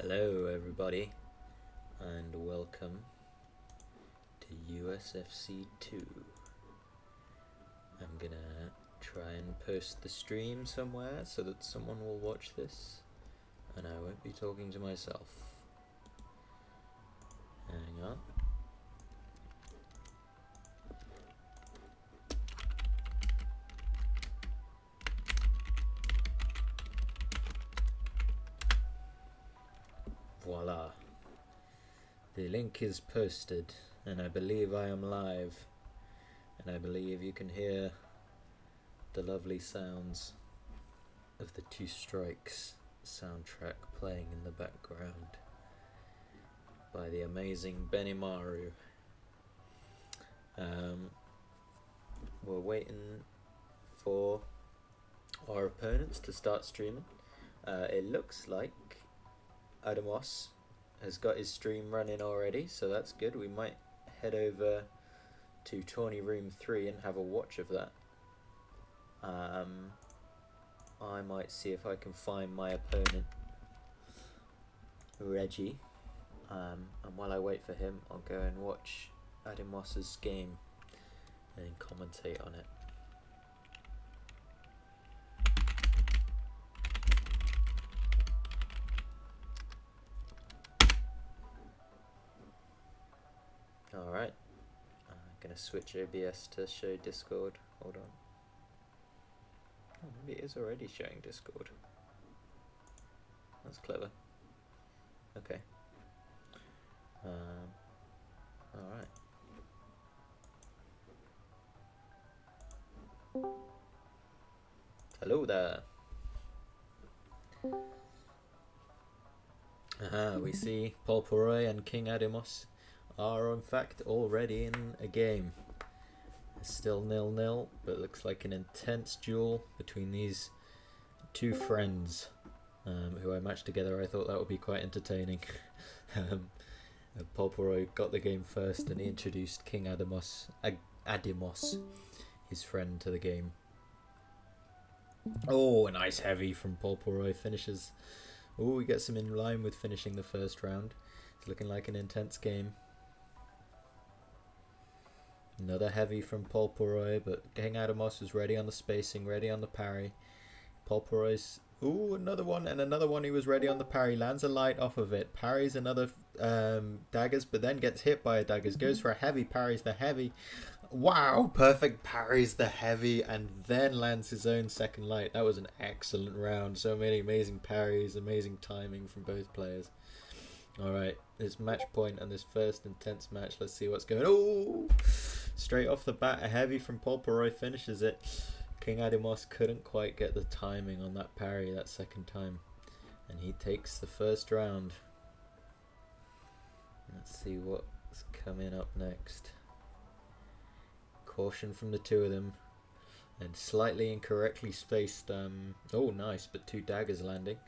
Hello everybody and welcome to USFC 2. I'm gonna try and post the stream somewhere so that someone will watch this and I won't be talking to myself. Hang on. Voila. The link is posted and I believe I am live and I believe you can hear the lovely sounds of the Two Strikes soundtrack playing in the background by the amazing Benimaru. We're waiting for our opponents to start streaming. It looks like Adamos has got his stream running already, so that's good. We might head over to Tawny Room 3 and have a watch of that. I might see if I can find my opponent, Reggie, and while I wait for him, I'll go and watch Adamos's game and commentate on it. Alright, I'm gonna switch OBS to show Discord. Hold on. Oh, maybe it is already showing Discord. That's clever. Okay. Alright. Hello there. We see Paul Poroy and King Adamos are in fact already in a game. It's still 0-0, but it looks like an intense duel between these two friends who I matched together. I thought that would be quite entertaining. Paul Poroy got the game first and he introduced King Adamos, his friend, to the game. Oh, a nice heavy from Paul Poroy finishes. Oh, he gets him in line with finishing the first round. It's looking like an intense game. Another heavy from Paul Poroy, but King Adamos is ready on the spacing, ready on the parry. Paul Poroy's... Ooh, another one, and another one. He was ready on the parry, lands a light off of it, parries another daggers, but then gets hit by a daggers, goes for a heavy, parries the heavy. Wow, perfect, parries the heavy, and then lands his own second light. That was an excellent round. So many amazing parries, amazing timing from both players. Alright, it's match point and this first intense match. Let's see what's going on. Oh! Straight off the bat, a heavy from Paul Poroy finishes it. King Adamos couldn't quite get the timing on that parry that second time. And he takes the first round. Let's see what's coming up next. Caution from the two of them. And slightly incorrectly spaced. Oh, nice, but two daggers landing.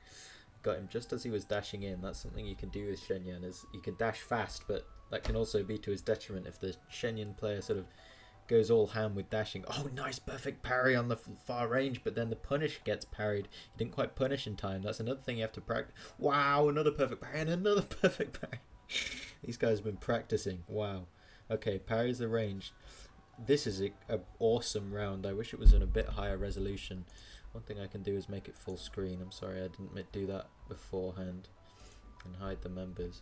Got him just as he was dashing in. That's something you can do with Shenyang, is you can dash fast, but that can also be to his detriment if the Shenyang player sort of goes all ham with dashing. Oh, nice, perfect parry on the far range, but then the punish gets parried. He didn't quite punish in time. That's another thing you have to practice. Wow, another perfect parry and another perfect parry. These guys have been practicing. Wow. Okay, parries arranged. This is an awesome round. I wish it was in a bit higher resolution. One thing I can do is make it full screen. I'm sorry I didn't do that beforehand. And hide the members.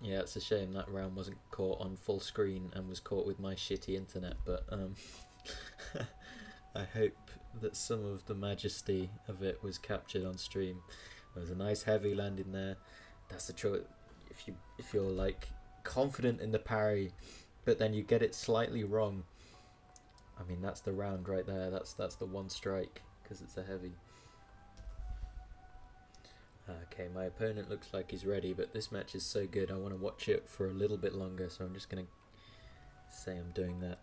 Yeah, it's a shame that round wasn't caught on full screen and was caught with my shitty internet, but I hope that some of the majesty of it was captured on stream. There was a nice heavy landing there. That's the truth. If you're like confident in the parry, but then you get it slightly wrong, I mean, that's the round right there. That's the one strike because it's a heavy. Okay, my opponent looks like he's ready, but this match is so good I want to watch it for a little bit longer, so I'm just going to say I'm doing that.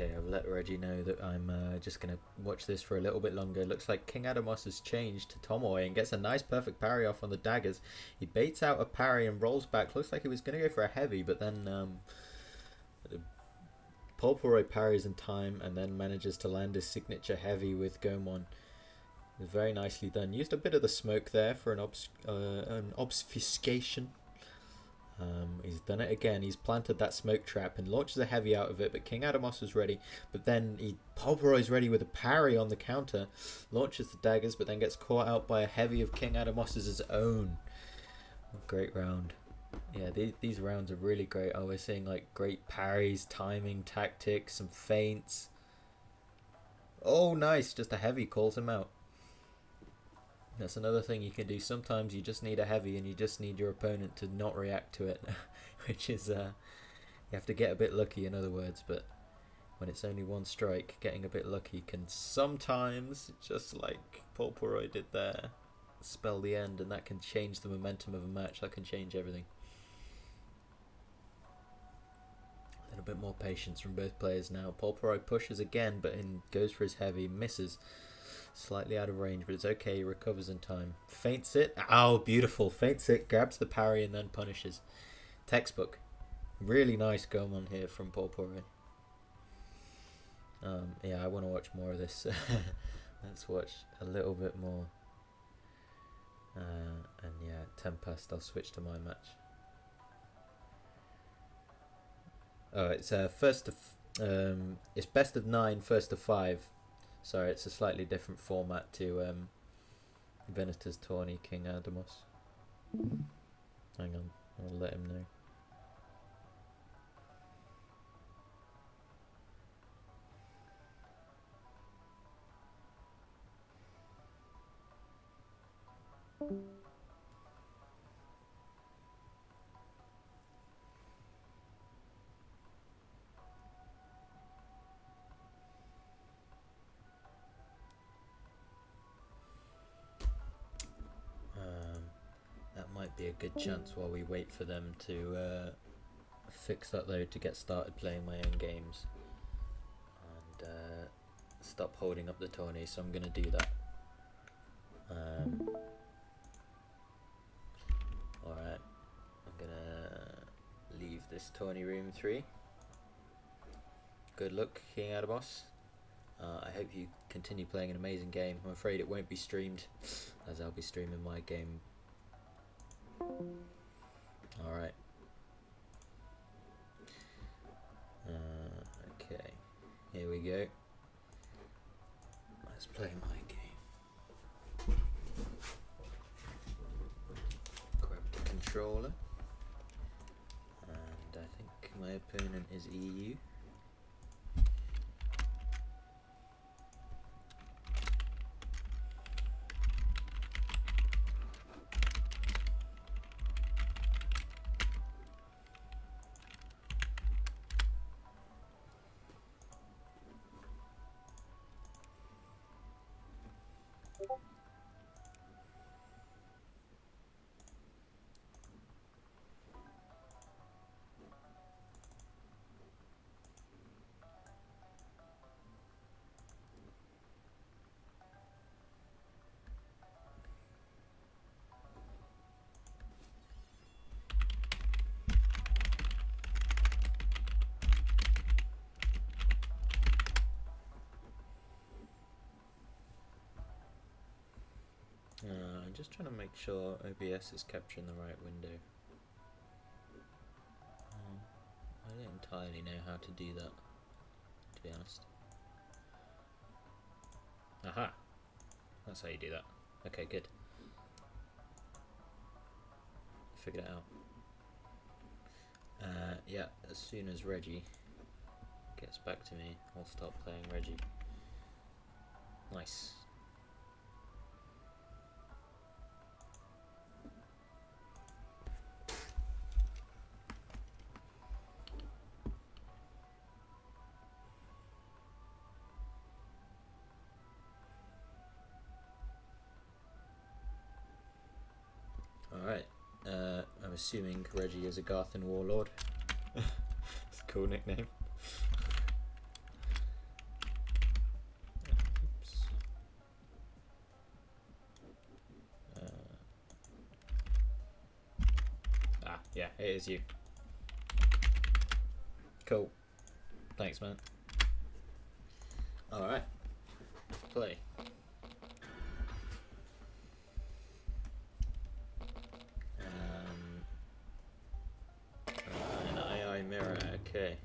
Okay, I've let Reggie know that I'm just going to watch this for a little bit longer. Looks like King Adamos has changed to Tomoe and gets a nice perfect parry off on the daggers. He baits out a parry and rolls back. Looks like he was going to go for a heavy, but then Polporoi parries in time and then manages to land his signature heavy with Gomon. Very nicely done. Used a bit of the smoke there for an obfuscation. He's done it again. He's planted that smoke trap and launches a heavy out of it, but King Adamos was ready. But then Polporoy's ready with a parry on the counter, launches the daggers, but then gets caught out by a heavy of King Adamos's own. Great round. Yeah, these rounds are really great. Oh, we're seeing like great parries, timing, tactics, some feints. Oh, nice. Just a heavy calls him out. That's another thing you can do. Sometimes you just need a heavy and you just need your opponent to not react to it, which is, you have to get a bit lucky, in other words, but when it's only one strike, getting a bit lucky can sometimes, just like Polporoi did there, spell the end, and that can change the momentum of a match. That can change everything. A little bit more patience from both players now. Polporoi pushes again, but goes for his heavy, misses. Slightly out of range, but it's okay. He recovers in time. Feints it. Oh, beautiful. Feints it, grabs the parry, and then punishes. Textbook. Really nice Gomon here from Polporoi. Yeah, I want to watch more of this. Let's watch a little bit more. And yeah, 10 past, I'll switch to my match. Oh, it's it's best of 9, first of 5. Sorry, it's a slightly different format to Venator's Tawny King Adamos. Hang on, I'll let him know. That might be a good chance while we wait for them to fix that though, to get started playing my own games and stop holding up the tourney, so I'm going to do that. Alright, I'm going to leave this tourney room 3. Good luck, King Adamos. I hope you continue playing an amazing game. I'm afraid it won't be streamed, as I'll be streaming my game. Alright. Okay, here we go. Let's play my game. Grab the controller. And I think my opponent is EU. I'm just trying to make sure OBS is capturing the right window. I don't entirely know how to do that, to be honest. Aha! That's how you do that. Okay, good. Figured it out. Yeah, as soon as Reggie gets back to me, I'll start playing Reggie. Nice. Alright, I'm assuming Reggie is a Garthan Warlord. It's a cool nickname. It is you. Cool. Thanks, man. Alright. Play. An AI mirror, okay.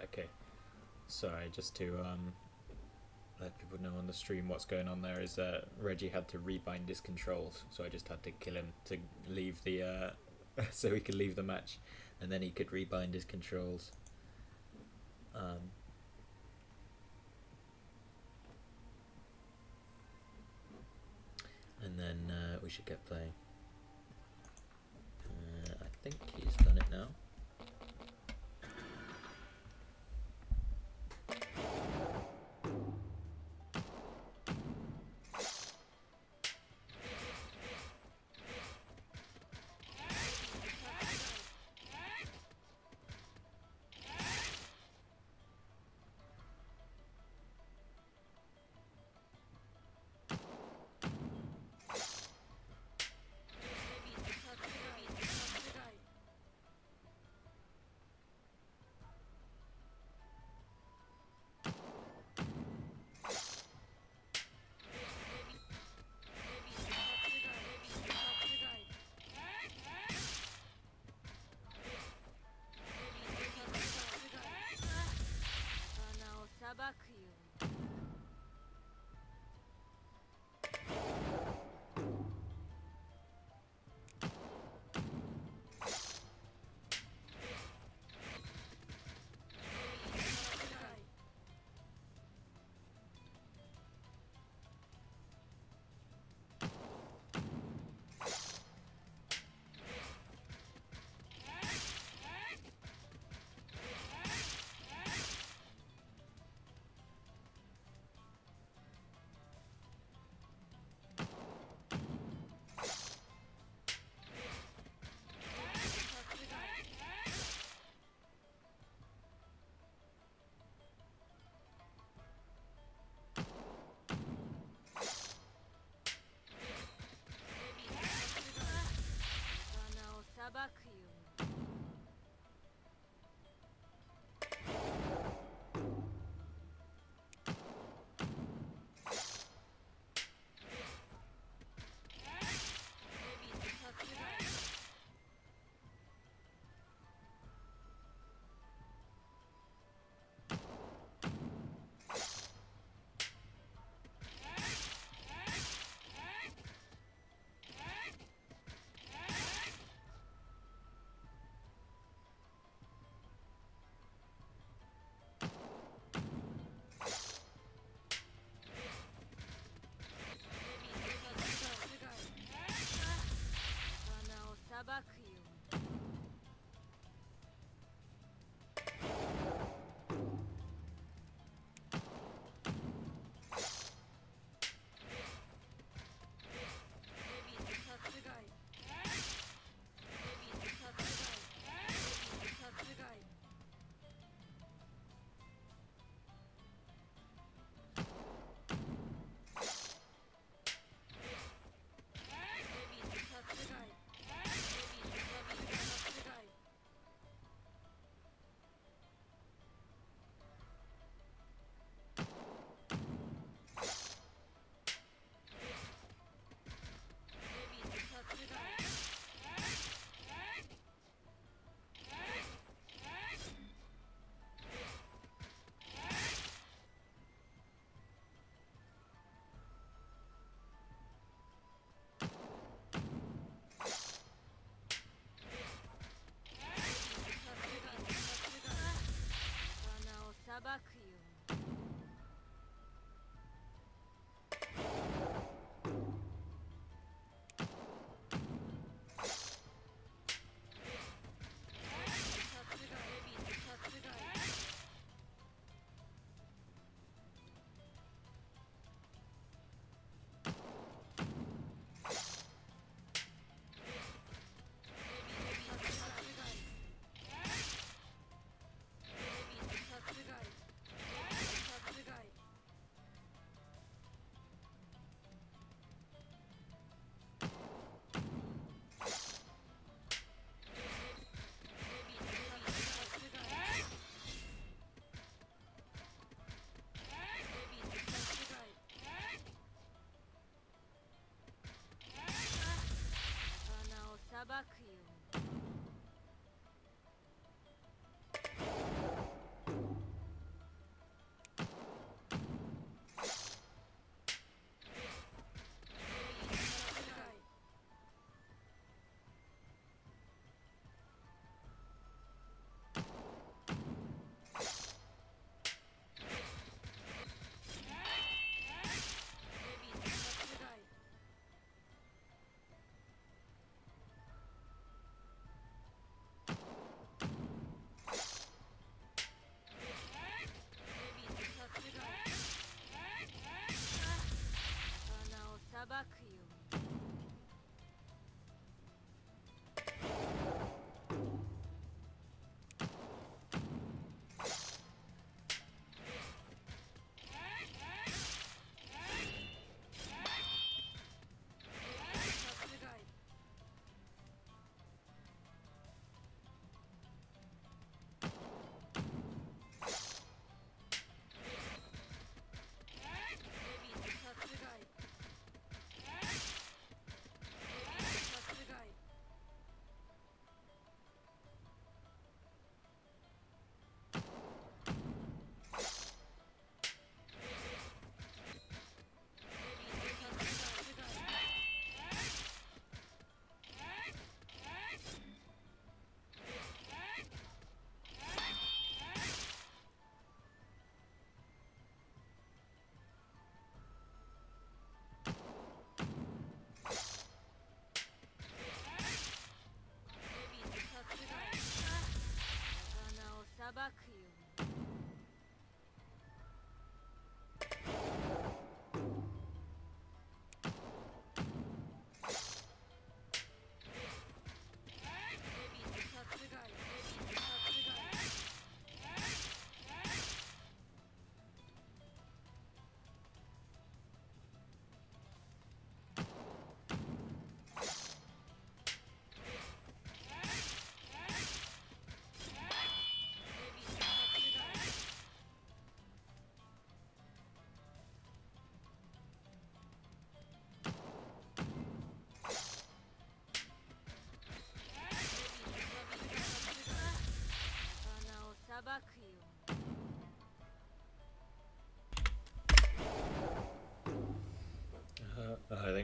Okay. Sorry, just to let people know on the stream what's going on there is that Reggie had to rebind his controls, so I just had to kill him to leave the so he could leave the match, and then he could rebind his controls. And then we should get playing. I think he's done it now.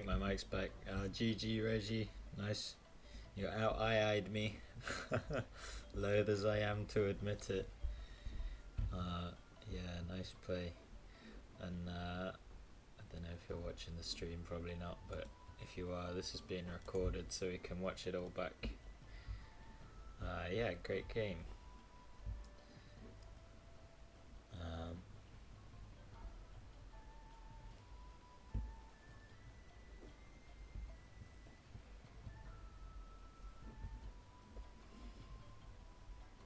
think my mic's back. GG, Reggie. Nice. You out-eyed me. Loath as I am to admit it. Yeah, nice play. And I don't know if you're watching the stream, probably not, but if you are, this is being recorded so we can watch it all back. Yeah, great game.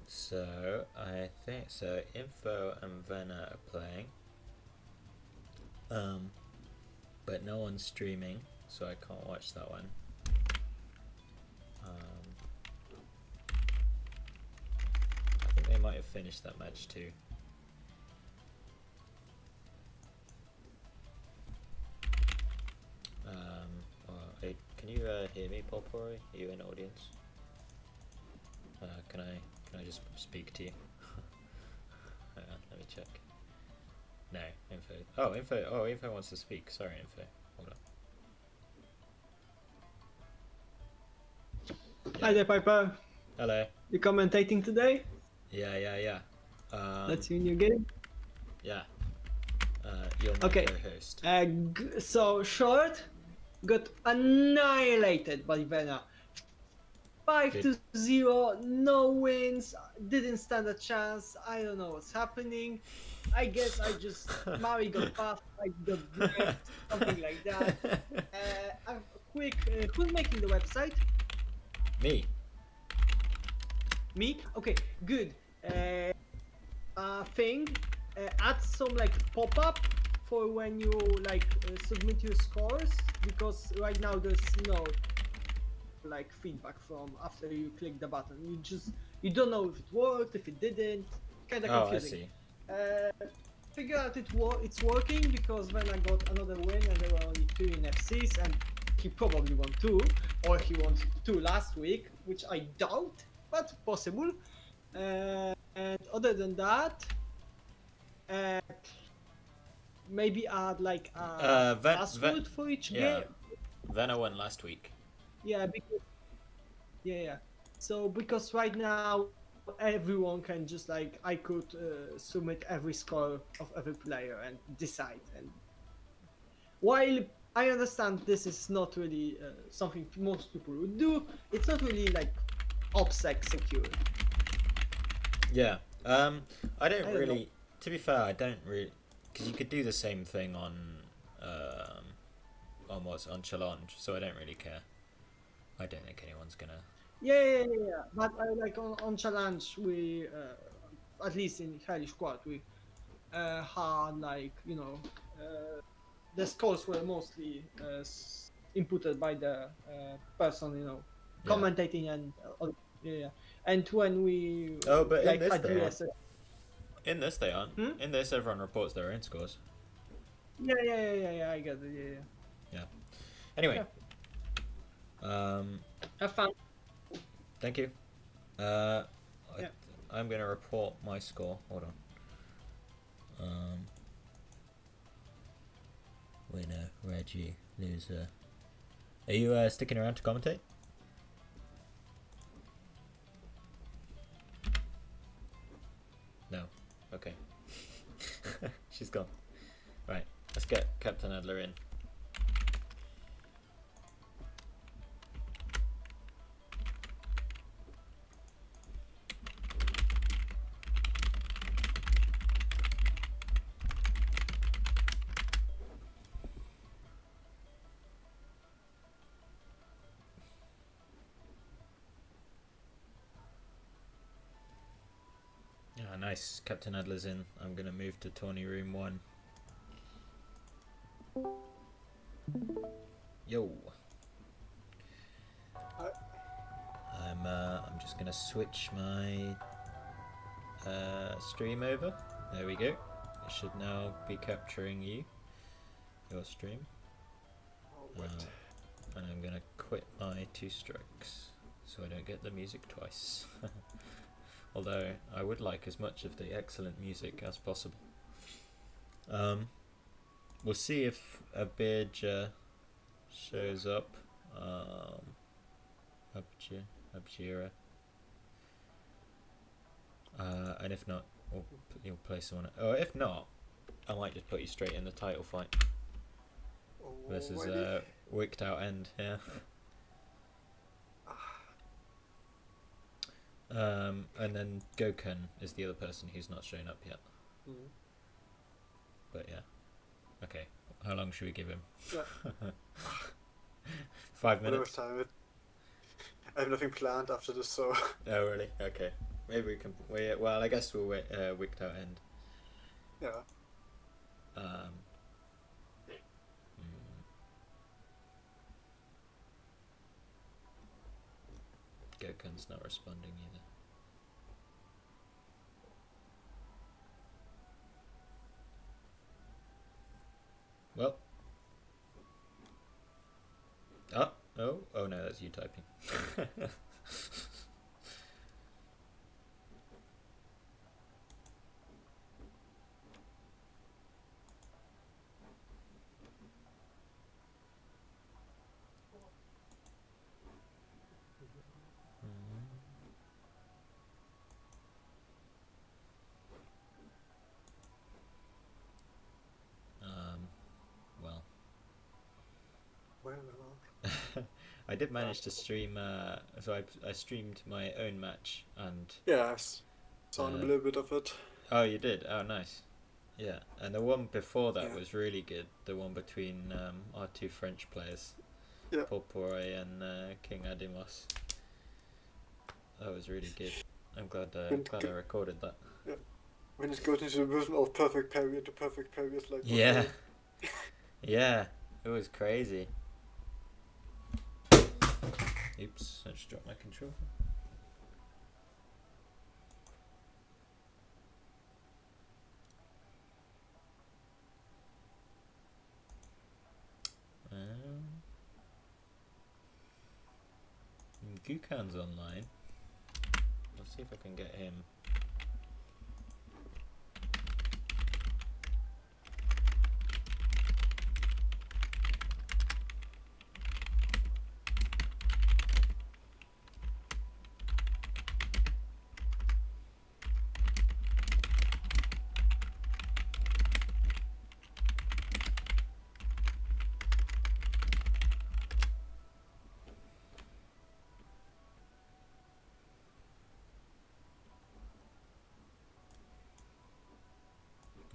So I think so. Info and Venna are playing, but no one's streaming, so I can't watch that one. I think they might have finished that match too. Hey, can you hear me, Polpori? Are you in audience? Can I just speak to you? Hang on, let me check. No, Info. Oh, Info. Oh, Info wants to speak. Sorry, Info. Hold on. Yeah. Hi there, Piper. Hello. You commentating today? Yeah. That's your new game? Yeah. You're my Okay. co-host. So short got annihilated by Vena. 5-0, no wins, didn't stand a chance. I don't know what's happening. I guess Mari got buffed, I got nerfed, something like that. A quick, who's making the website? Me. Me? Okay, good. Thing, add some like pop-up for when you submit your scores, because right now there's no like feedback from after you click the button. You don't know if it worked, if it didn't. Kind of confusing. Oh, I see. Figure out it's working, because when I got another win and there were only 2 in FCs, and he probably won 2, or he won 2 last week, which I doubt, but possible. And other than that, maybe add like a password for each game. Venna won last week. Yeah, So because right now everyone can just I could submit every score of every player and decide. And while I understand this is not really something most people would do, it's not really OPSEC secure. Yeah. I don't really know. To be fair, I don't really, because you could do the same thing on challenge, so I don't really care. I don't think anyone's gonna. Yeah. But on challenge, we at least in Hellish Squad we had the scores were mostly inputted by the person commentating and and when we but in this had they USFC. In this they aren't. In this everyone reports their own scores. Yeah, I get it. Yeah. Anyway. Have fun. Thank you. I'm gonna report my score. Hold on. Winner, Reggie, loser. Are you sticking around to commentate? No. Okay. She's gone. Right. Let's get Captain Adler in. Nice, Captain Adler's in. I'm gonna move to tourney room 1. Yo. I'm just gonna switch my stream over. There we go. It should now be capturing your stream. And I'm gonna quit my 2 strikes so I don't get the music twice. Although I would like as much of the excellent music as possible. We'll see if Abirja shows up. Abjira. And if not, you'll play someone. Oh, if not, I might just put you straight in the title fight versus Wicked Out End. Yeah. And then Gokun is the other person who's not shown up yet. Mm. But yeah. Okay. How long should we give him? Yeah. 5 minutes. Time. I have nothing planned after this, so. Oh really? Okay. Maybe we can wait. Well, I guess we'll wait. Wicked Out End. Yeah. Gokun's not responding either. Well. Oh no, that's you typing. Well. I did manage to stream, so I streamed my own match and... Yeah, I saw a little bit of it. Oh, you did? Oh, nice. Yeah, and the one before that was really good. The one between our two French players, Paul Poirier and King Adimos. That was really good. I'm glad I recorded that. Yeah. When it goes into the rhythm of perfect parry to perfect parry, it's like... Yeah. Yeah, it was crazy. Oops, I just dropped my controller. Gukan's online. Let's see if I can get him.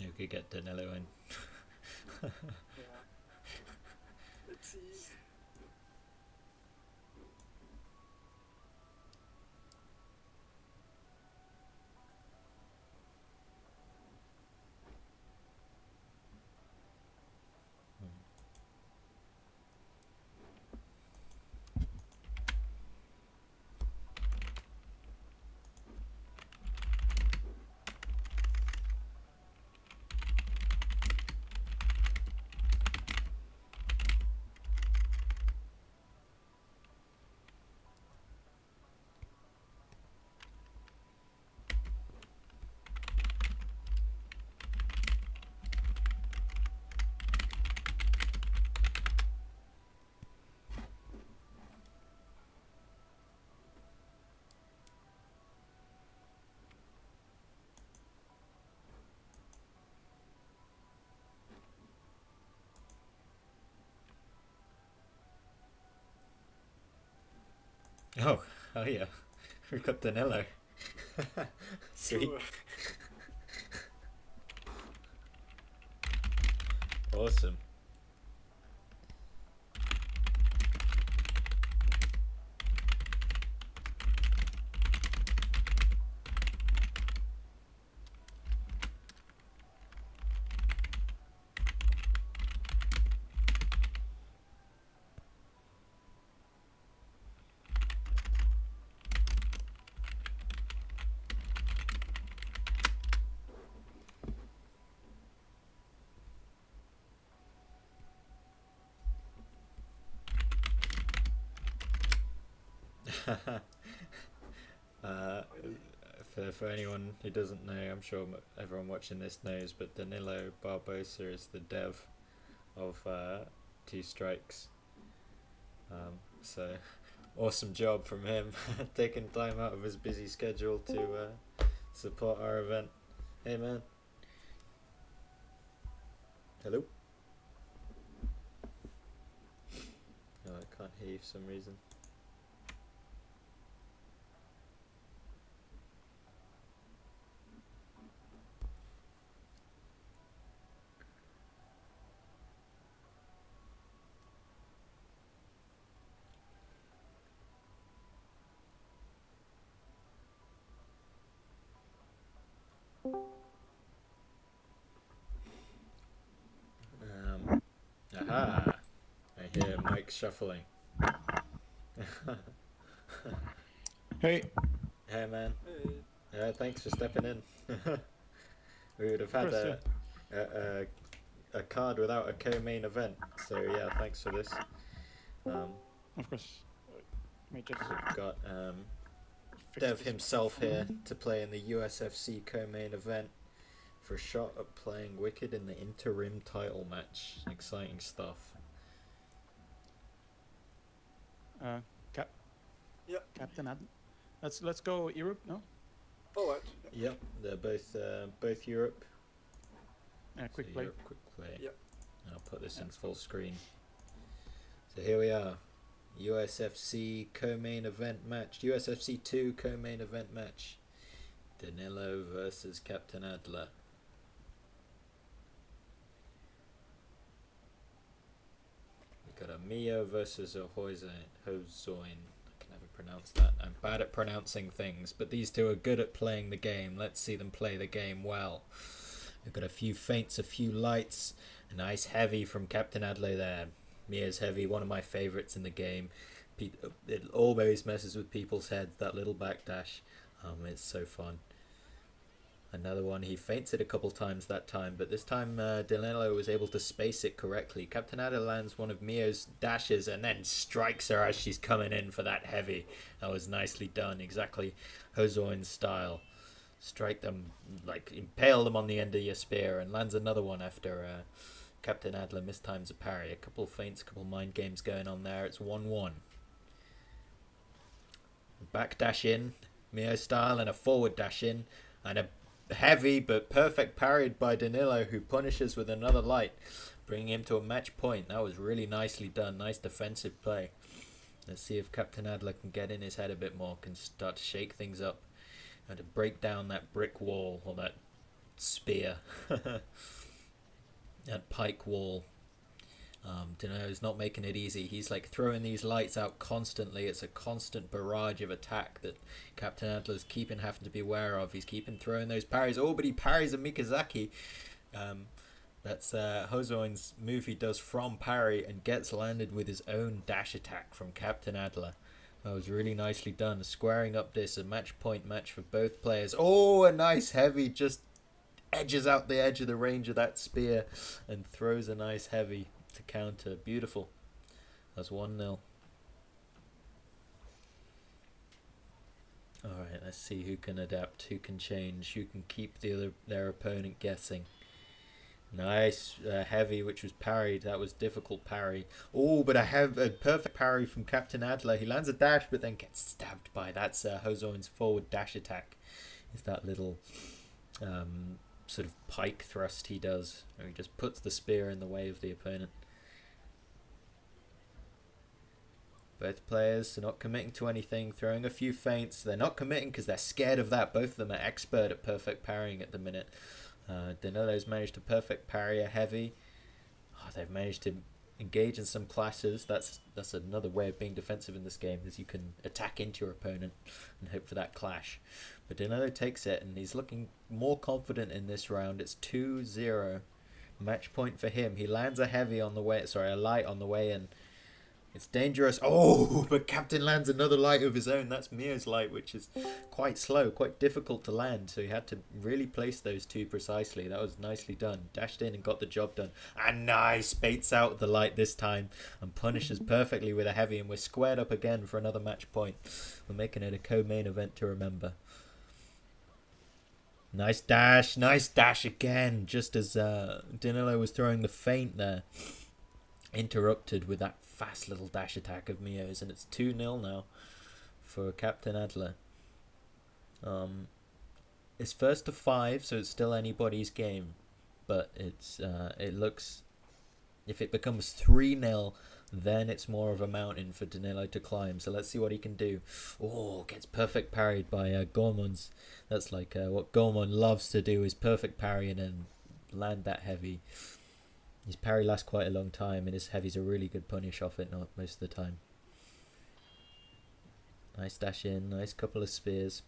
You could get Danilo in. Yeah. Let's see. Oh yeah, we've got Danilo. Sweet. Awesome. For anyone who doesn't know, I'm sure everyone watching this knows, but Danilo Barbosa is the dev of Two Strikes. So awesome job from him, taking time out of his busy schedule to support our event. Hey man. Hello? No, I can't hear you for some reason. Aha! I hear Mike shuffling. Hey, Hey man. Hey. Thanks for stepping in. We would have had course, a card without a co-main event. So yeah, thanks for this. of course. Let me just We've got fix Dev this himself here microphone. to play in the USFC co-main event for a shot at playing Wicked in the interim title match. Exciting stuff. Cap. Yep. Captain Ad. Let's go Europe. No. Alright. Yep, they're both Europe. Quick So play. Europe, quick play. Yep. And I'll put this in Let's full go. screen. So here we are. USFC co-main event match. USFC 2 co-main event match. Danilo versus Captain Adler. We got a Mio versus a Hozoin. I can never pronounce that. I'm bad at pronouncing things, but these two are good at playing the game. Let's see them play the game well. We've got a few feints, a few lights. A nice heavy from Captain Adler there. Mia's heavy, one of my favourites in the game. It always messes with people's heads, that little backdash. It's so fun. Another one, he feints it a couple times that time, but this time Danilo was able to space it correctly. Captain Adler lands one of Mio's dashes and then strikes her as she's coming in for that heavy. That was nicely done, exactly Hozoin's style. Strike them, like impale them on the end of your spear, and lands another one after Captain Adler mistimes a parry. A couple of feints, a couple of mind games going on there. It's 1-1. Back dash in, Mio style, and a forward dash in, and a heavy but perfect parried by Danilo, who punishes with another light, bringing him to a match point. That was really nicely done. Nice defensive play. Let's see if Captain Adler can get in his head a bit more, can start to shake things up, and to break down that brick wall, or that spear, that pike wall. Danilo's not making it easy. He's like throwing these lights out constantly. It's a constant barrage of attack that Captain Adler's having to be aware of. He's keeping throwing those parries. Oh, but he parries a Mikazaki. That's Hozoin's move he does from parry and gets landed with his own dash attack from Captain Adler. That was really nicely done. Squaring up this, a match point match for both players. Oh, a nice heavy, just edges out the edge of the range of that spear and throws a nice heavy to counter. Beautiful. That's 1-0. Alright, let's see who can adapt, who can change, who can keep their opponent guessing. Nice heavy, which was parried. That was difficult parry. Oh, but a perfect parry from Captain Adler. He lands a dash, but then gets stabbed by. That's Hozoin's forward dash attack. Is that little sort of pike thrust he does, where he just puts the spear in the way of the opponent. Both players are not committing to anything, throwing a few feints. They're not committing because they're scared of that. Both of them are expert at perfect parrying at the minute. Danilo's managed to perfect parry a heavy. Oh, they've managed to engage in some clashes. That's another way of being defensive in this game, is you can attack into your opponent and hope for that clash. But Danilo takes it, and he's looking more confident in this round. It's 2-0. Match point for him. He lands a heavy on the way. Sorry, a light on the way in. It's dangerous. Oh, but Captain lands another light of his own. That's Mio's light, which is quite slow, quite difficult to land. So he had to really place those two precisely. That was nicely done. Dashed in and got the job done. And nice. Baits out the light this time and punishes perfectly with a heavy. And we're squared up again for another match point. We're making it a co-main event to remember. Nice dash again. Just as Danilo was throwing the feint there. interrupted with that fast little dash attack of Mio's, and it's 2-0 now for Captain Adler. It's first to 5, so it's still anybody's game, but it looks, if it becomes 3-0, then it's more of a mountain for Danilo to climb. So let's see what he can do. Oh, gets perfect parried by Gormon's. That's like what Gormon loves to do, is perfect parry and then land that heavy. His parry lasts quite a long time, and his heavy's a really good punish off it, not most of the time. Nice dash in, nice couple of spears.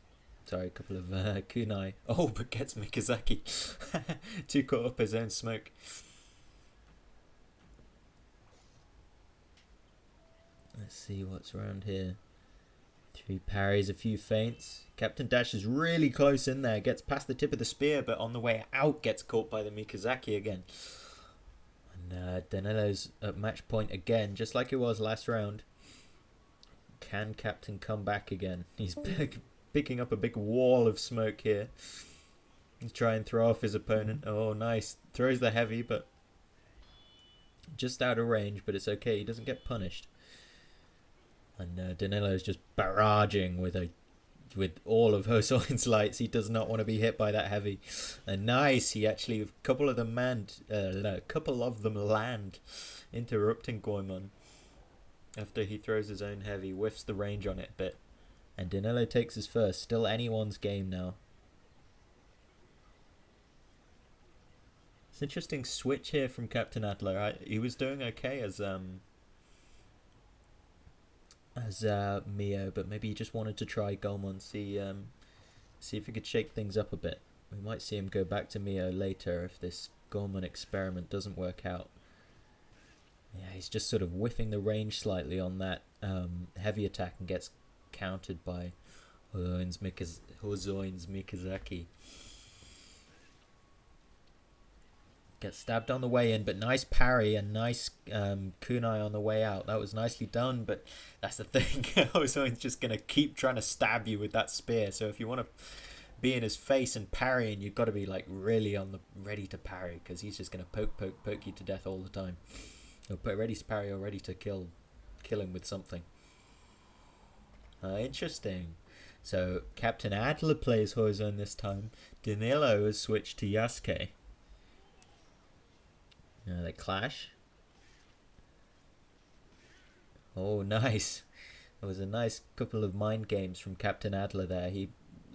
Sorry, a couple of kunai. Oh, but gets Mikazaki. Too caught up his own smoke. Let's see what's around here. 3 parries, a few feints. Captain Dash is really close in there. Gets past the tip of the spear, but on the way out gets caught by the Mikazaki again. And Danilo's at match point again, just like it was last round. Can Captain come back again? He's picking up a big wall of smoke here. He's trying to throw off his opponent. Oh, nice. Throws the heavy, but just out of range, but it's okay. He doesn't get punished. And Danilo's just barraging with all of Hosoin's lights. He does not want to be hit by that heavy. And nice, he actually, a couple of them land, interrupting Goemon. After he throws his own heavy, whiffs the range on it a bit. And Danilo takes his first. Still anyone's game now. It's an interesting switch here from Captain Adler. He was doing okay as Mio, but maybe he just wanted to try Goemon, see if he could shake things up a bit. We might see him go back to Mio later if this Goemon experiment doesn't work out. Yeah, he's just sort of whiffing the range slightly on that heavy attack and gets countered by Hosoin's Mikazaki. Gets stabbed on the way in, but nice parry and nice kunai on the way out. That was nicely done, but that's the thing. Hosoin's just going to keep trying to stab you with that spear. So if you want to be in his face and parry, and you've got to be like really on the ready to parry, because he's just going to poke you to death all the time. Or ready to parry or ready to kill him with something. Interesting. So Captain Adler plays Hosoin this time. Danilo has switched to Yasuke. They clash. Oh, nice. It was a nice couple of mind games from Captain Adler there. He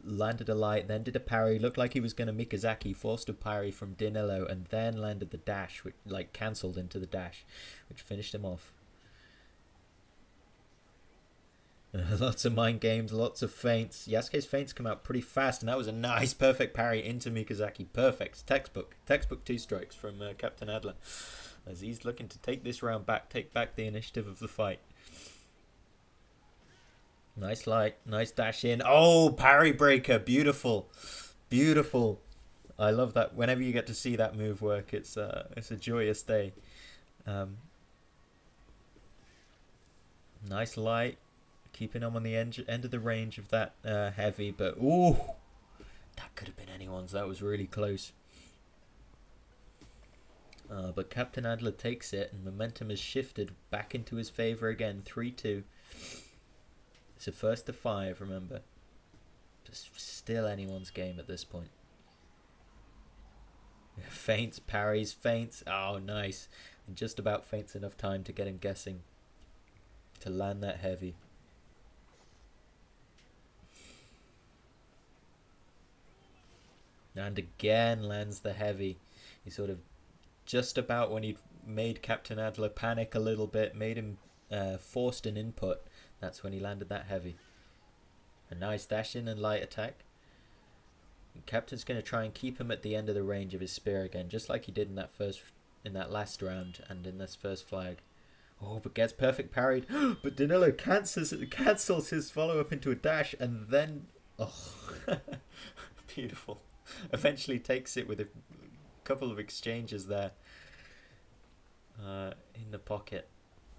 landed a light, then did a parry. Looked like he was going to Mikazaki, forced a parry from Danilo, and then landed the dash, which like cancelled into the dash, which finished him off. Lots of mind games, lots of feints. Yasuke's feints come out pretty fast, and that was a nice perfect parry into Mikazaki. Perfect. Textbook 2 strikes from Captain Adler, as he's looking to take this round back, take back the initiative of the fight. Nice light, nice dash in. Oh, parry breaker, beautiful. Beautiful. I love that. Whenever you get to see that move work, it's a joyous day. Nice light. Keeping him on the end of the range of that heavy, but ooh, that could have been anyone's. That was really close. But Captain Adler takes it, and momentum has shifted back into his favour again. 3-2. It's a first to 5. Remember, just still anyone's game at this point. Feints, parries, feints. Oh, nice, and just about feints enough time to get him guessing to land that heavy. And again lands the heavy. He sort of, just about when he'd made Captain Adler panic a little bit, made him forced an input, that's when he landed that heavy. A nice dash in and light attack. And Captain's going to try and keep him at the end of the range of his spear again, just like he did in that last round and in this first flag. Oh, but gets perfect parried. But Danilo cancels his follow-up into a dash, and then, oh, beautiful. Eventually takes it with a couple of exchanges there in the pocket.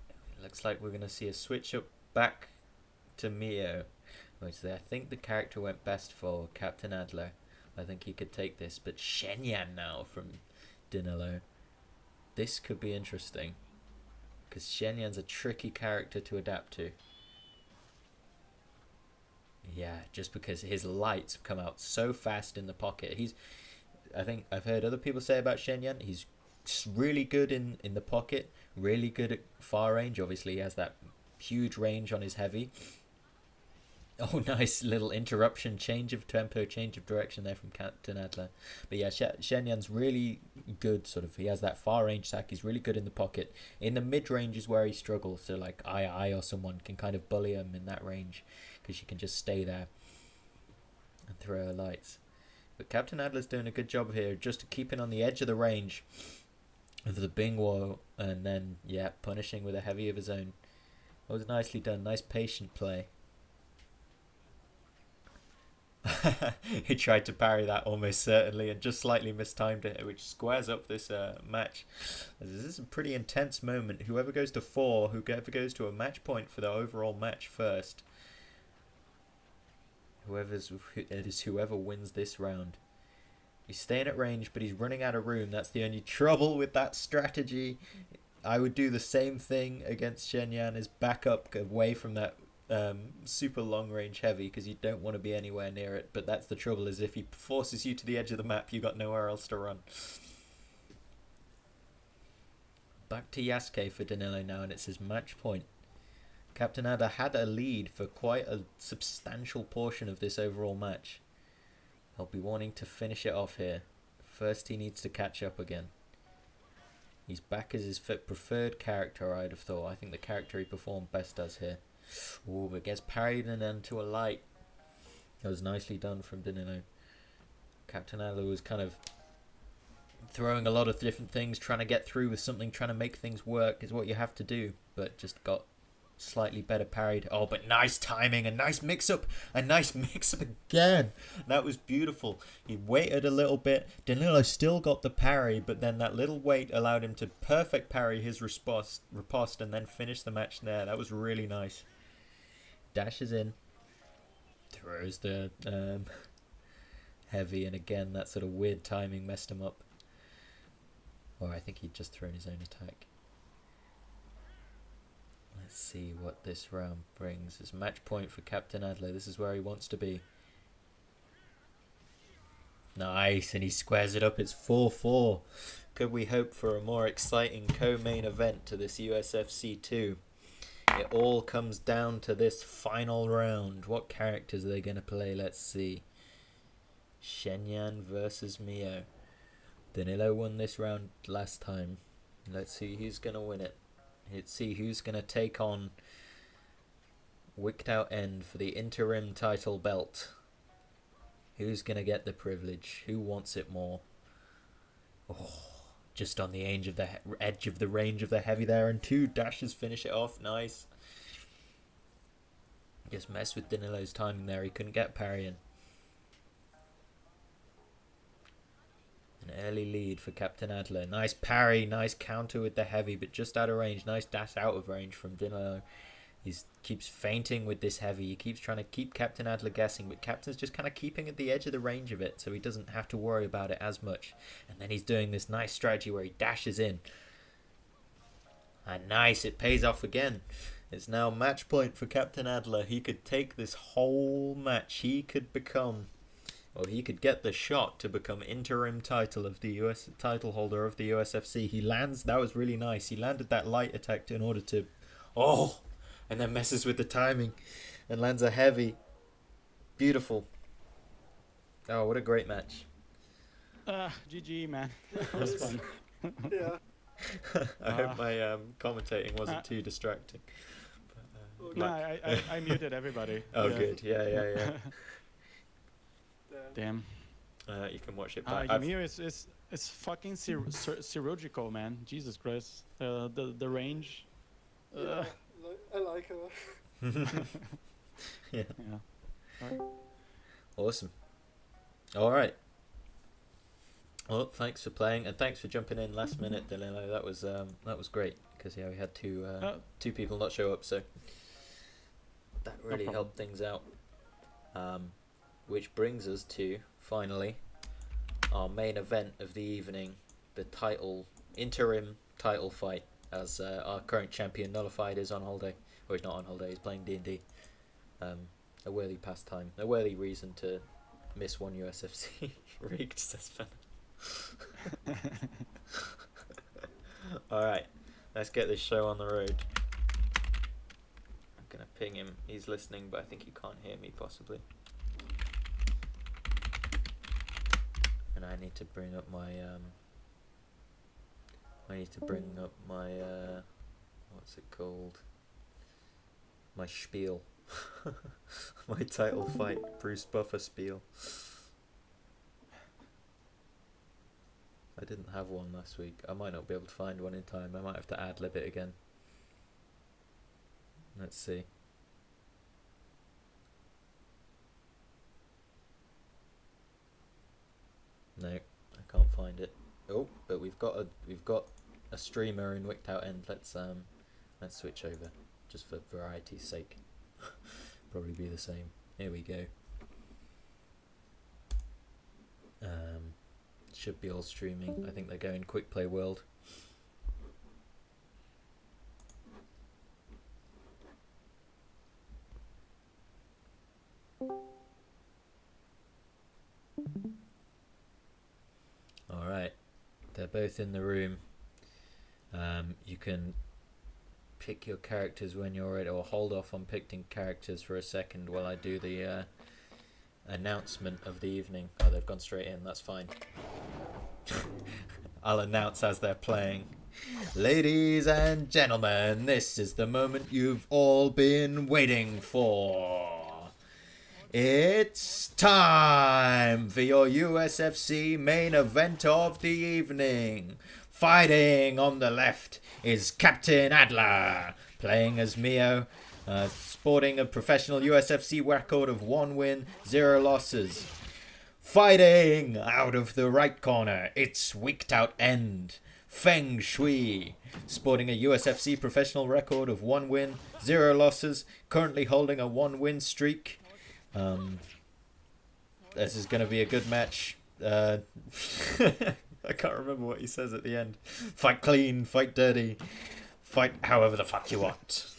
It looks like we're going to see a switch up back to Mio, which I think the character went best for Captain Adler. I think he could take this, but Shenyan now from Danilo. This could be interesting. because Shenyan's a tricky character to adapt to. Yeah, just because his lights come out so fast in the pocket. I think I've heard other people say about Shenyan, he's really good in the pocket, really good at far range. Obviously, he has that huge range on his heavy. Oh, nice little interruption, change of tempo, change of direction there from Captain Adler. But yeah, Shenyan's really good, sort of. He has that far range sack. He's really good in the pocket. In the mid range is where he struggles. So like I or someone can kind of bully him in that range because she can just stay there and throw her lights. But Captain Adler's doing a good job here, just keeping on the edge of the range of the Bingwo, and then yeah, punishing with a heavy of his own. That was nicely done. Nice patient play. He tried to parry that almost certainly and just slightly mistimed it, which squares up this match. This is a pretty intense moment. Whoever goes to 4, whoever goes to a match point for the overall match first, whoever wins this round. He's staying at range, but he's running out of room. That's the only trouble with that strategy. I would do the same thing against Shenyan, is back up away from that super long range heavy, because you don't want to be anywhere near it. But that's the trouble, is if he forces you to the edge of the map, you got nowhere else to run. Back to Yasuke for Danilo now, and it's his match point. Captain Adler had a lead for quite a substantial portion of this overall match. He'll be wanting to finish it off here. First he needs to catch up again. He's back as his preferred character, I'd have thought. I think the character he performed best as here. Ooh, but gets parried and then to a light. That was nicely done from Danilo. Captain Adler was kind of throwing a lot of different things, trying to get through with something, trying to make things work is what you have to do, but just got slightly better parried. Oh, but nice timing, a nice mix-up again. That was beautiful. He waited a little bit. Danilo still got the parry, but then that little wait allowed him to perfect parry his riposte and then finish the match there. That was really nice. Dashes in, throws the heavy, and again that sort of weird timing messed him up. Or I think he'd just thrown his own attack. Let's see what this round brings. It's match point for Captain Adler. This is where he wants to be. Nice, and he squares it up. It's 4-4. Could we hope for a more exciting co-main event to this USFC 2? It all comes down to this final round. What characters are they going to play? Let's see. Shenyan versus Mio. Danilo won this round last time. Let's see who's going to win it. Let's see who's going to take on Wicked Out End for the interim title belt. Who's going to get the privilege? Who wants it more? Oh, just on the edge of the range of the heavy there, and 2 dashes finish it off. Nice. Just messed with Danilo's timing there. He couldn't get parrying. An early lead for Captain Adler. Nice parry, nice counter with the heavy, but just out of range. Nice dash out of range from Danilo. He keeps feinting with this heavy. He keeps trying to keep Captain Adler guessing, but Captain's just kind of keeping at the edge of the range of it, so he doesn't have to worry about it as much. And then he's doing this nice strategy where he dashes in. And nice, it pays off again. It's now match point for Captain Adler. He could take this whole match. He could get the shot to become interim title holder of the USFC. He lands. That was really nice. He landed that light attack in order to, and then messes with the timing, and lands a heavy. Beautiful. Oh, what a great match. GG, man. That was fun. Yeah. I hope my commentating wasn't too distracting. No, I muted everybody. Oh, yeah. Good. Yeah. Damn. You can watch it back. Ymir is fucking chirurgical, man. Jesus Christ. The range. Yeah, I like her. Yeah. Right. Awesome. All right. Well, thanks for playing, and thanks for jumping in last minute, Danilo. That was great, because we had two people not show up, so that really helped things out. Which brings us to finally our main event of the evening, the interim title fight as our current champion Nullified is on holiday, or he's not on holiday. He's playing D&D. A worthy pastime, a worthy reason to miss one USFC. Rigged, says Ben. All right, let's get this show on the road. I'm gonna ping him. He's listening, but I think he can't hear me possibly. And I need to bring up my what's it called? My spiel. My title fight, Bruce Buffer spiel. I didn't have one last week. I might not be able to find one in time. I might have to ad-lib it again. Let's see. No, I can't find it. Oh, but we've got a streamer in Wicked Out End. Let's switch over, just for variety's sake. Probably be the same. Here we go. Should be all streaming. I think they're going Quick Play World. Alright, they're both in the room. You can pick your characters when you're ready, or hold off on picking characters for a second while I do the announcement of the evening. Oh, they've gone straight in, that's fine. I'll announce as they're playing. Ladies and gentlemen, this is the moment you've all been waiting for. It's time for your USFC main event of the evening. Fighting on the left is Captain Adler, playing as Mio, sporting a professional USFC record of 1 win, 0 losses. Fighting out of the right corner, it's Wicked Out End, Feng Shui, sporting a USFC professional record of 1 win, 0 losses, currently holding a 1 win streak. This is going to be a good match. I can't remember what he says at the end. Fight clean, fight dirty, fight however the fuck you want.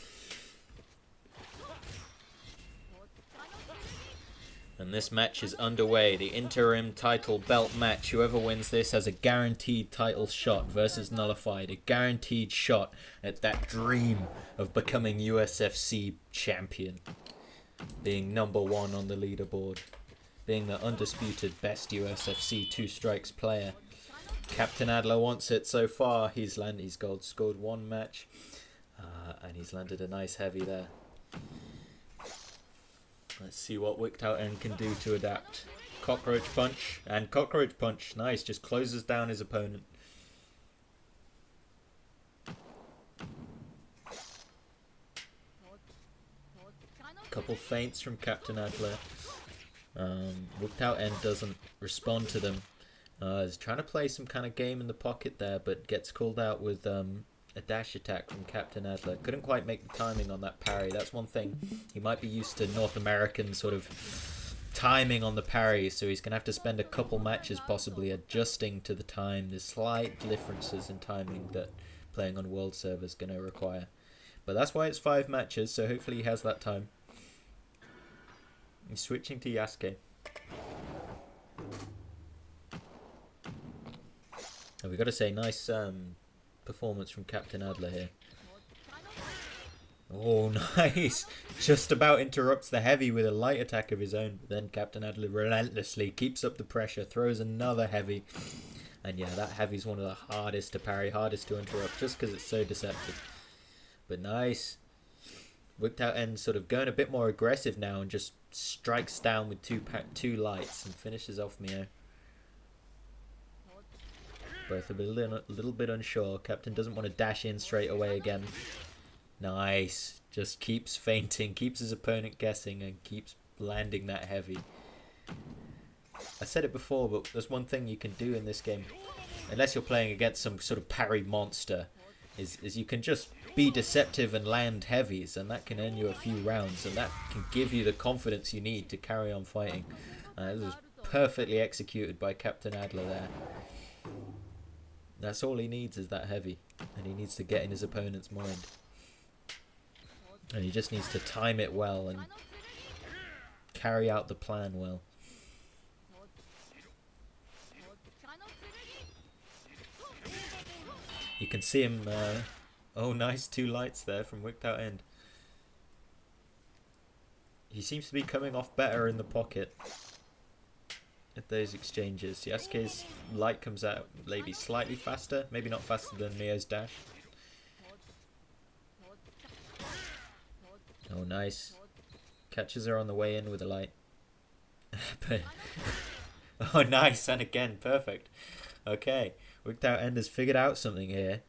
And this match is underway, the interim title belt match. Whoever wins this has a guaranteed title shot versus Nullified. A guaranteed shot at that dream of becoming USFC champion. Being number 1 on the leaderboard. Being the undisputed best USFC 2 strikes player. Captain Adler wants it so far. He's scored 1 match. And he's landed a nice heavy there. Let's see what Wicked Out End can do to adapt. Cockroach punch, and cockroach punch. Nice, just closes down his opponent. Couple feints from Captain Adler. Wicked Out End doesn't respond to them. He's trying to play some kind of game in the pocket there, but gets called out with a dash attack from Captain Adler. Couldn't quite make the timing on that parry. That's one thing. He might be used to North American sort of timing on the parry, so he's going to have to spend a couple matches possibly adjusting to the time. There's slight differences in timing that playing on world server is going to require. But that's why it's 5 matches, so hopefully he has that time. He's switching to Yasuke. And we've got to say, nice performance from Captain Adler here. Oh, nice! Just about interrupts the heavy with a light attack of his own. But then Captain Adler relentlessly keeps up the pressure, throws another heavy. And yeah, that heavy's one of the hardest to parry, hardest to interrupt, just because it's so deceptive. But nice. Wicked Out End sort of going a bit more aggressive now and just strikes down with two lights and finishes off Mio. Both a little bit unsure. Captain doesn't want to dash in straight away again. Nice. Just keeps feinting, keeps his opponent guessing, and keeps landing that heavy. I said it before, but there's one thing you can do in this game, unless you're playing against some sort of parry monster, is you can just be deceptive and land heavies, and that can earn you a few rounds, and that can give you the confidence you need to carry on fighting. This was perfectly executed by Captain Adler there. That's all he needs is that heavy. And he needs to get in his opponent's mind. And he just needs to time it well and carry out the plan well. You can see him... oh, nice 2 lights there from Wicked Out End. He seems to be coming off better in the pocket at those exchanges. Yasuke's light comes out maybe slightly faster. Maybe not faster than Mio's dash. Oh, nice. Catches her on the way in with a light. But oh, nice. And again, perfect. Okay. Wicked Out End has figured out something here.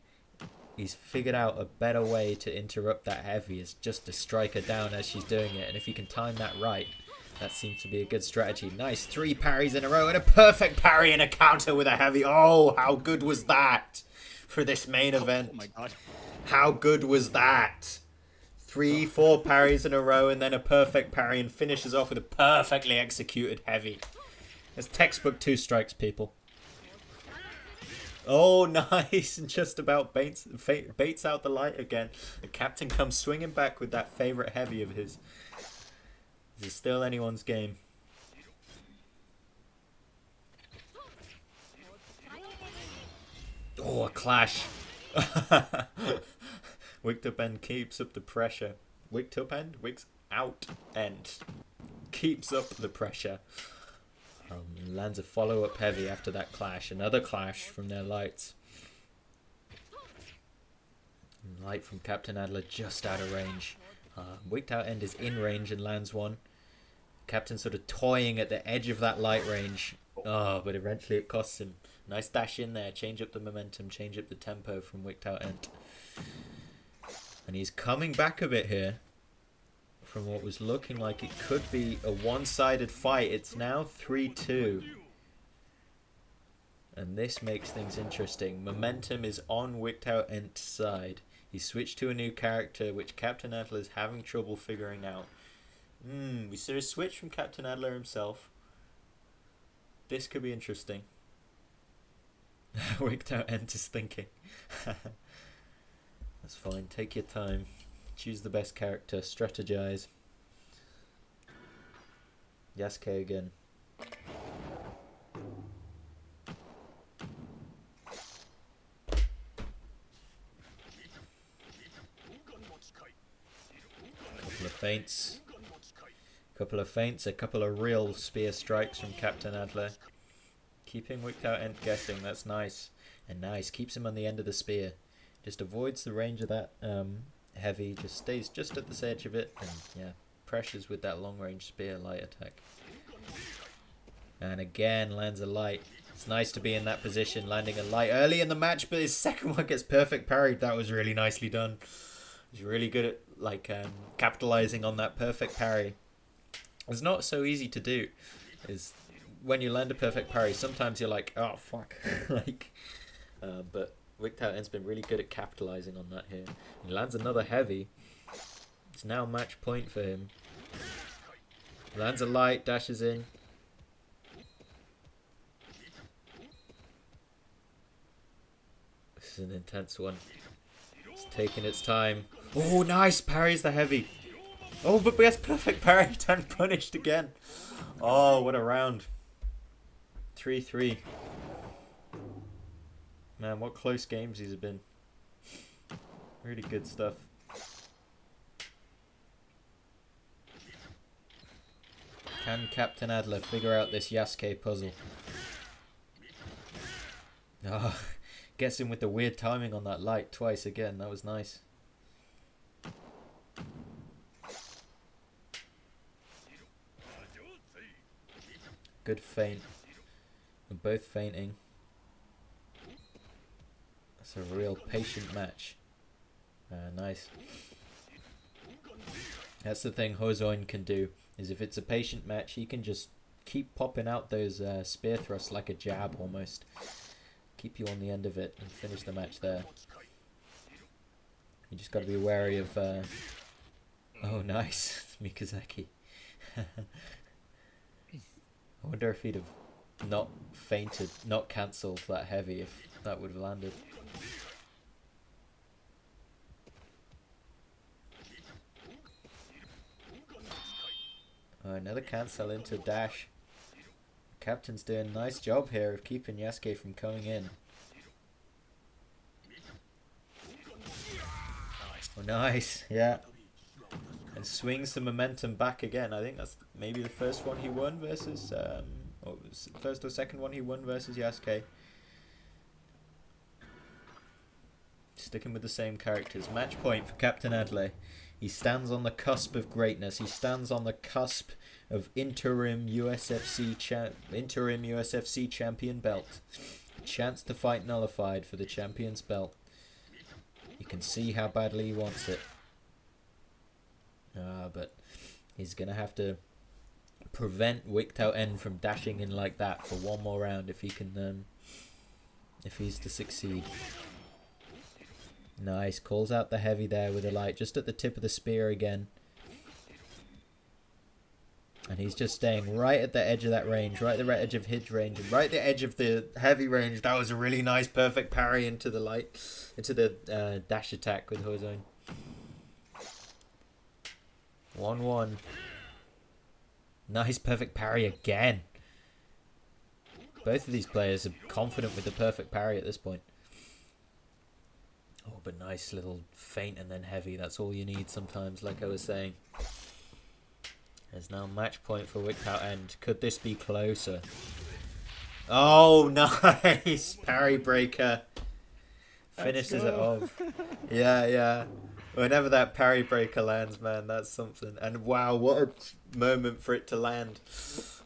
He's figured out a better way to interrupt that heavy, is just to strike her down as she's doing it. And if you can time that right, that seems to be a good strategy. Nice 3 parries in a row and a perfect parry and a counter with a heavy. Oh, how good was that for this main event? Oh my god. How good was that? 3, 4 parries in a row and then a perfect parry, and finishes off with a perfectly executed heavy. It's textbook 2 strikes, people. Oh, nice. And just about baits out the light again. The captain comes swinging back with that favourite heavy of his. This is still anyone's game. Oh, a clash. Wicked Up End keeps up the pressure. Wicked Up End? Wicked Out End. Keeps up the pressure. Lands a follow-up heavy after that clash. Another clash from their lights. Light from Captain Adler just out of range. Wicked Out End is in range and lands one. Captain sort of toying at the edge of that light range. Oh, but eventually it costs him. Nice dash in there. Change up the momentum. Change up the tempo from Wicked Out End. And he's coming back a bit here. From what was looking like it could be a one-sided fight. It's now 3-2. And this makes things interesting. Momentum is on Wicked Out End's side. He switched to a new character, which Captain Adler is having trouble figuring out. We saw a switch from Captain Adler himself. This could be interesting. Wicked Out End is thinking. That's fine. Take your time. Choose the best character. Strategize. Yasuke again. Couple of feints. A couple of real spear strikes from Captain Adler. Keeping Wicked Out End guessing. That's nice. And nice. Keeps him on the end of the spear. Just avoids the range of that heavy. Just stays just at the edge of it. And yeah, pressures with that long range spear light attack. And again lands a light. It's nice to be in that position, landing a light early in the match, but his second one gets perfect parried. That was really nicely done. He's really good at like capitalizing on that perfect parry. It's not so easy to do. Is when you land a perfect parry, sometimes you're like, oh fuck, like. But Wicked Out End's been really good at capitalizing on that here. He lands another heavy. It's now match point for him. Lands a light, dashes in. This is an intense one. It's taking its time. Oh, nice! Parries the heavy. Oh, but yes, perfect parry. Turn punished again. Oh, what a round. 3-3. Man, what close games these have been. Really good stuff. Can Captain Adler figure out this Yasuke puzzle? Oh, gets him with the weird timing on that light twice again. That was nice. Good feint. They're both feinting. It's a real patient match. Nice. That's the thing Hozoin can do, is if it's a patient match, he can just keep popping out those spear thrusts like a jab almost. Keep you on the end of it and finish the match there. You just got to be wary of... Oh, nice. Mikazaki. I wonder if he'd have not fainted, not cancelled that heavy if That would have landed. Oh, another cancel into dash. Captain's doing a nice job here of keeping Yasuke from coming in. Oh, nice, yeah. And swings the momentum back again. I think that's maybe the first one he won versus, or first or second one he won versus Yasuke. Sticking with the same characters. Match point for Captain Adler. He stands on the cusp of greatness. He stands on the cusp of interim USFC champion belt. Chance to fight nullified for the champion's belt. You can see how badly he wants it. But he's gonna have to prevent Wicked End from dashing in like that for one more round if he can, if he's to succeed. Nice, calls out the heavy there with a light, just at the tip of the spear again. And he's just staying right at the edge of that range, right at the edge of his range, and right at the edge of the heavy range. That was a really nice, perfect parry into the light, into the dash attack with Horizon. 1-1. Nice, perfect parry again. Both of these players are confident with the perfect parry at this point. Oh, but nice little feint and then heavy. That's all you need sometimes, like I was saying. There's now match point for Wicked End. Could this be closer? Oh, nice! Parry breaker. Finishes it off. Yeah. Whenever that parry breaker lands, man, that's something. And wow, what a moment for it to land.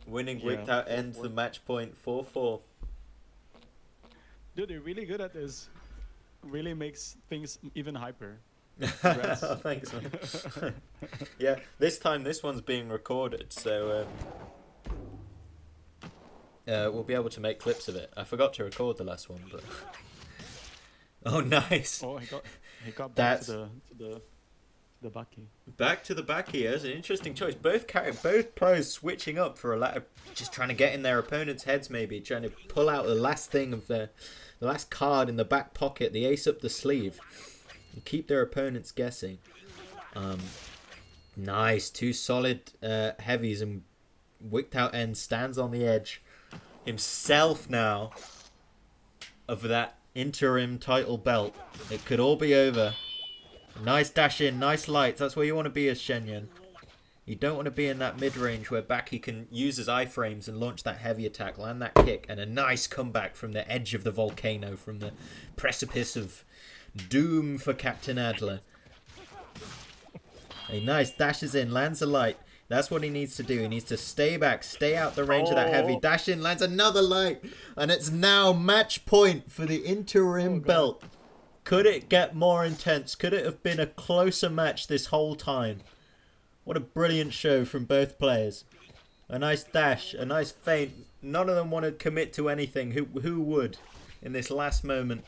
Winning Wicked End the match point 4-4. Dude, you're really good at this. Really makes things even hyper. Oh, thanks, man. Yeah, this time this one's being recorded, so we'll be able to make clips of it. I forgot to record the last one, but oh, nice. Oh, he got back to the Baki. Back to the Baki. That's an interesting choice. Both pros switching up for a lot of, just trying to get in their opponent's heads, maybe trying to pull out the last thing of the last card in the back pocket, the ace up the sleeve, and keep their opponents guessing. Nice, two solid heavies, and Wicked End stands on the edge himself now of that interim title belt. It could all be over. Nice dash in, nice lights. That's where you want to be as Shenyun. You don't want to be in that mid-range where Baki can use his iframes and launch that heavy attack, land that kick, and a nice comeback from the edge of the volcano, from the precipice of doom for Captain Adler. A nice dashes in, lands a light. That's what he needs to do. He needs to stay back, stay out the range of that heavy. Dash in, lands another light. And it's now match point for the interim belt. Could it get more intense? Could it have been a closer match this whole time? What a brilliant show from both players. A nice dash, a nice feint. None of them want to commit to anything. Who would in this last moment?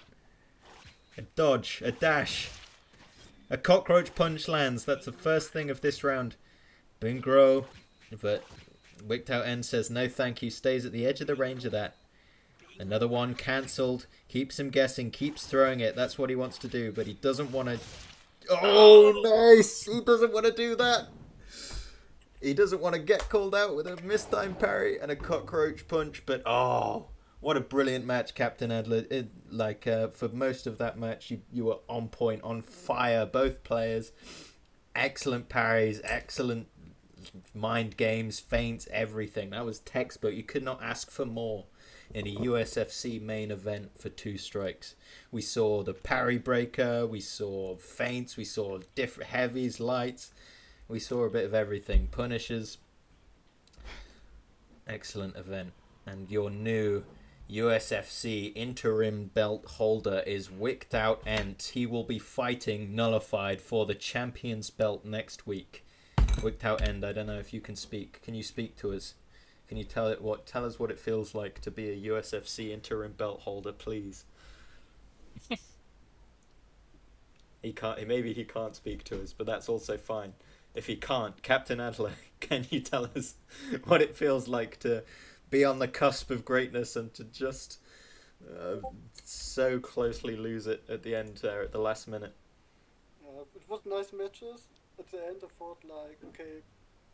A dodge, a dash. A cockroach punch lands. That's the first thing of this round. Bungro, but Wicked End says no thank you. Stays at the edge of the range of that. Another one cancelled. Keeps him guessing. Keeps throwing it. That's what he wants to do, but he doesn't want to. Oh, nice! He doesn't want to do that. He doesn't want to get called out with a mistime parry and a cockroach punch, but oh, what a brilliant match, Captain Adler. For most of that match, you were on point, on fire, both players. Excellent parries, excellent mind games, feints, everything. That was textbook. You could not ask for more in a USFC main event for two strikes. We saw the parry breaker, we saw feints, we saw different heavies, lights. We saw a bit of everything. Punishes. Excellent event. And your new USFC interim belt holder is Wicked End. He will be fighting Nullified for the champion's belt next week. Wicked End, I don't know if you can speak. Can you speak to us? Can you tell us what it feels like to be a USFC interim belt holder, please? Maybe he can't speak to us, but that's also fine. If he can't, Captain Adler, can you tell us what it feels like to be on the cusp of greatness and to just So closely lose it at the end there at the last minute. It was nice matches. At the end, I thought like, okay,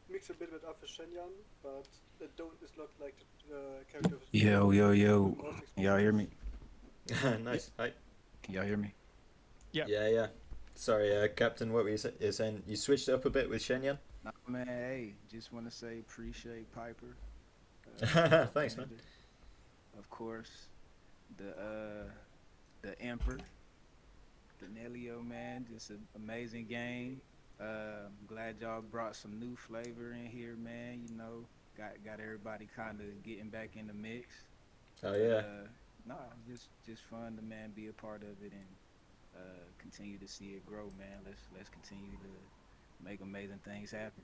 mix a bit up with Shenyang, but it don't. It's not like the character. Yo. Most Y'all hear me? Nice. Hi. Can y'all hear me? Yeah. Yeah. Sorry, Captain. What were you saying? You switched up a bit with Shenyang. Nah, man, hey, just want to say appreciate Piper. Thanks, man. Of course, the Emperor, Danelio, man, just an amazing game. I'm glad y'all brought some new flavor in here, man. You know, got everybody kind of getting back in the mix. Oh yeah. No, just fun to man be a part of it and continue to see it grow, man. Let's continue to make amazing things happen.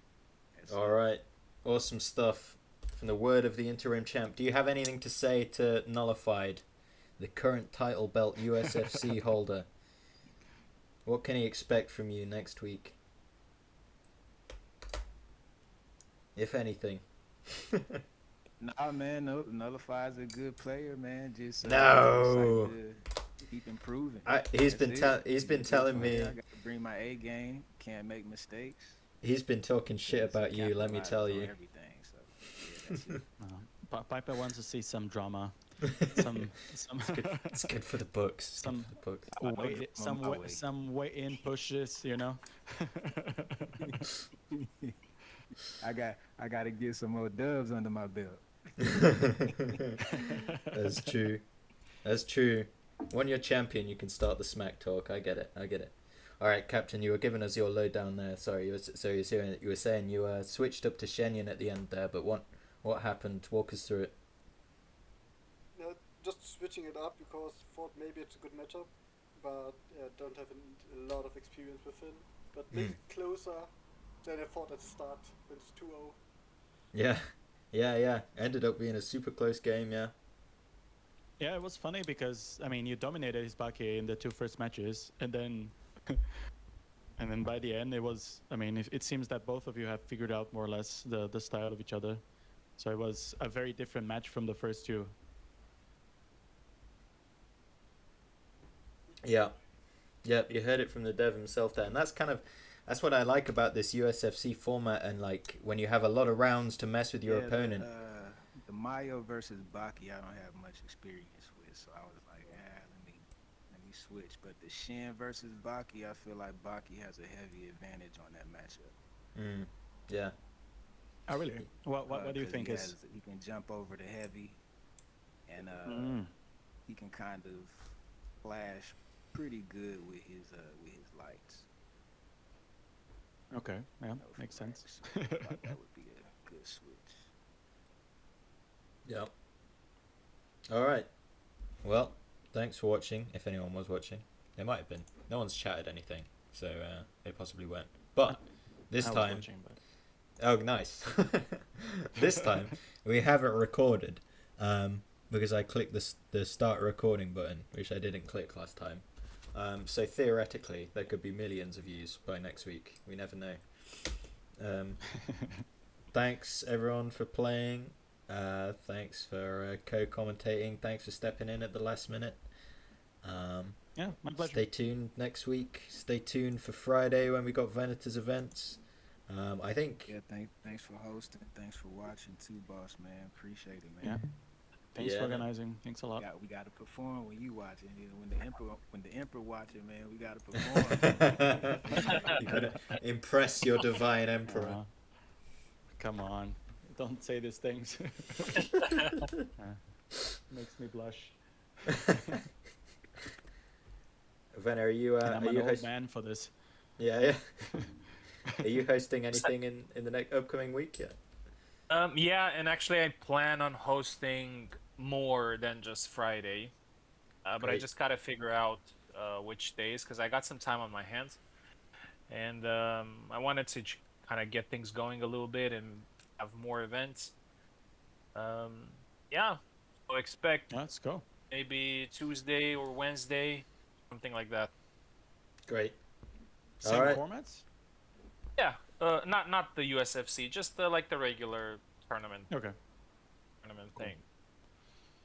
All right. Awesome stuff. From the word of the interim champ, do you have anything to say to Nullified, the current title belt USFC holder? What can he expect from you next week? If anything. Nah, man, Nullified's a good player, man. Just No. excited to keep improving. He's That's been it. telling me. I got to bring my A game. Can't make mistakes. He's been talking shit about you. Let me Capitalize tell on you. everything. So yeah, that's it. Piper wants to see some drama. Some It's good for the books. It's Some- good for the books. some way in pushes, you know. I got to get some more dubs under my belt. That's true. That's true. When you're champion, you can start the smack talk. I get it. All right, Captain, you were giving us your lowdown there. Sorry, you were saying you switched up to Shenyang at the end there, but what happened? Walk us through it. No, just switching it up because thought maybe it's a good matchup, but don't have a lot of experience with him. But maybe closer than I thought at the start when it's 2-0. Yeah. Ended up being a super close game. Yeah. Yeah, it was funny because I mean you dominated Hisbaki in the two first matches, and then by the end it was. I mean, it seems that both of you have figured out more or less the style of each other, so it was a very different match from the first two. Yeah. You heard it from the dev himself there, and that's what I like about this USFC format, and like when you have a lot of rounds to mess with your opponent. The Mayo versus Baki, I don't have much experience with, so I was like, let me switch. But the Shin versus Baki, I feel like Baki has a heavy advantage on that matchup. Yeah. Oh really? What do you think is? He can jump over the heavy, and he can kind of flash pretty good with his lights. Okay, yeah, You know, makes from sense. range. So I thought that would be a good switch. Yeah. All right. Well, thanks for watching. If anyone was watching, they might have been. No one's chatted anything, so they possibly weren't. But this I was time, watching, but- oh nice. This time we haven't recorded because I clicked the start recording button, which I didn't click last time. So theoretically, there could be millions of views by next week. We never know. Thanks everyone for playing. Thanks for co-commentating. Thanks for stepping in at the last minute. Yeah, my pleasure. Stay tuned next week. Stay tuned for Friday when we got Veneta's events. I think. Yeah, thanks for hosting. Thanks for watching too, boss man. Appreciate it, Yeah. man. Thanks Yeah. for organizing. Thanks a lot. We got to perform when you watching. You know, when the emperor watching, man, we got to perform. You gotta impress your divine emperor. Come on, don't say these things. Makes me blush. Vena, are you? And I'm Are an you old hosting? man for this. Yeah. Are you hosting anything in the next upcoming week yet? Yeah, and actually I plan on hosting more than just Friday. But I Great. just gotta figure out which days because I got some time on my hands, and I wanted to kind of get things going a little bit and have more events. Yeah, so expect Yeah, let's go. maybe Tuesday or Wednesday, something like that. Great. Same Alright. formats? Yeah, not the USFC, just like the regular tournament Okay. thing.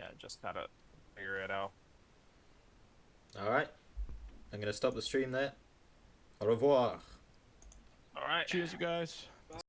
Yeah, just gotta figure it out. All right. I'm gonna stop the stream there. Au revoir. All right. Cheers, you guys.